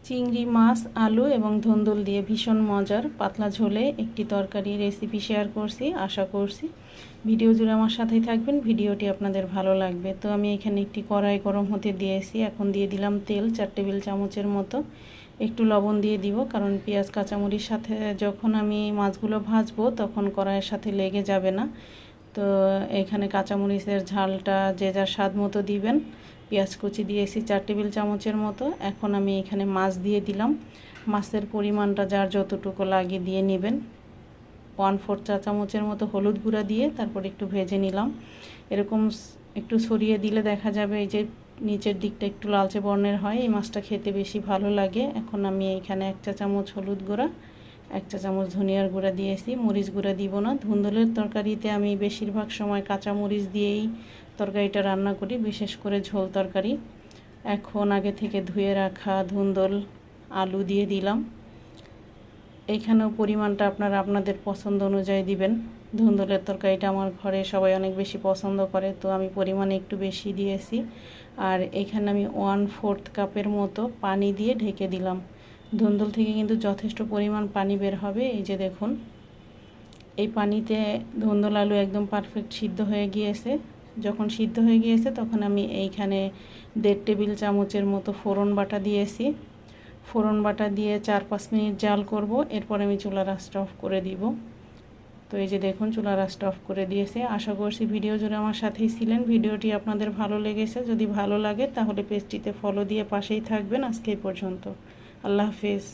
চিংড়ি মাছ আলু এবং ধুন্দুল দিয়ে ভীষণ মজার পাতলা ঝোলে একটি তরকারি রেসিপি শেয়ার করছি। আশা করছি ভিডিও জুড়ে আমার সাথেই থাকবেন, ভিডিওটি আপনাদের ভালো লাগবে। তো আমি এখানে একটি কড়াই গরম হতে দিয়েছি। এখন দিয়ে দিলাম তেল 4 টেবিল চামচের মতো। একটু লবণ দিয়ে দিব, কারণ পেঁয়াজ কাঁচামরিচ সাথে যখন আমি মাছগুলো ভাজবো তখন কড়াইয়ের সাথে লেগে যাবে না। তো এখানে কাঁচামরিচের ঝালটা যে যার স্বাদ মতো দিবেন। পেঁয়াজ কুচি দিয়েছি 4 টেবিল চামচের মতো। এখন আমি এখানে মাছ দিয়ে দিলাম। মাছের পরিমাণটা যার যতটুকু লাগে দিয়ে নেবেন। 1/4 চা চামচের মতো হলুদ গুঁড়া দিয়ে তারপর একটু ভেজে নিলাম। এরকম একটু ছড়িয়ে দিলে দেখা যাবে এই যে নিচের দিকটা একটু লালচে বর্ণের হয়, এই মাছটা খেতে বেশি ভালো লাগে। এখন আমি এখানে 1 চা চামচ হলুদ গুঁড়া, 1 চা চামচ ধনিয়ার গুঁড়া দিয়েছি। মরিচ গুঁড়া দিব না। ধুন্দুলের তরকারিতে আমি বেশিরভাগ সময় কাঁচা মরিচ দিয়েই তরকারিটা রান্না করি, বিশেষ করে ঝোল তরকারি। এখন আগে থেকে ধুয়ে রাখা ধুন্দুল আলু দিয়ে দিলাম। এইখানেও পরিমাণটা আপনারা আপনাদের পছন্দ অনুযায়ী দিবেন। ধুন্দুলের তরকারিটা আমার ঘরে সবাই অনেক বেশি পছন্দ করে, তো আমি পরিমাণে একটু বেশি দিয়েছি। আর এখানে আমি 1/4 কাপের মতো পানি দিয়ে ঢেকে দিলাম। ধুন্দুল থেকে কিন্তু যথেষ্ট পরিমাণ পানি বের হবে। এই যে দেখুন, এই পানিতে ধুন্দুল আলু একদম পারফেক্ট সিদ্ধ হয়ে গিয়েছে। যখন সিদ্ধ হয়ে গিয়েছে তখন আমি এইখানে 1.5 টেবিল চামচের মতো ফোড়ন বাটা দিয়েছি। ফোড়ন বাটা দিয়ে 4-5 মিনিট জাল করব, এরপর আমি চুলার আঁচটা অফ করে দিব। তো এই যে দেখুন, চুলার আঁচটা অফ করে দিয়েছে। আশা করছি ভিডিও জুড়ে আমার সাথেই ছিলেন। ভিডিওটি আপনাদের ভালো লেগেছে। যদি ভালো লাগে তাহলে পেজটিতে ফলো দিয়ে পাশেই থাকবেন। আজকে এই পর্যন্ত। আল্লাহ হাফেজ।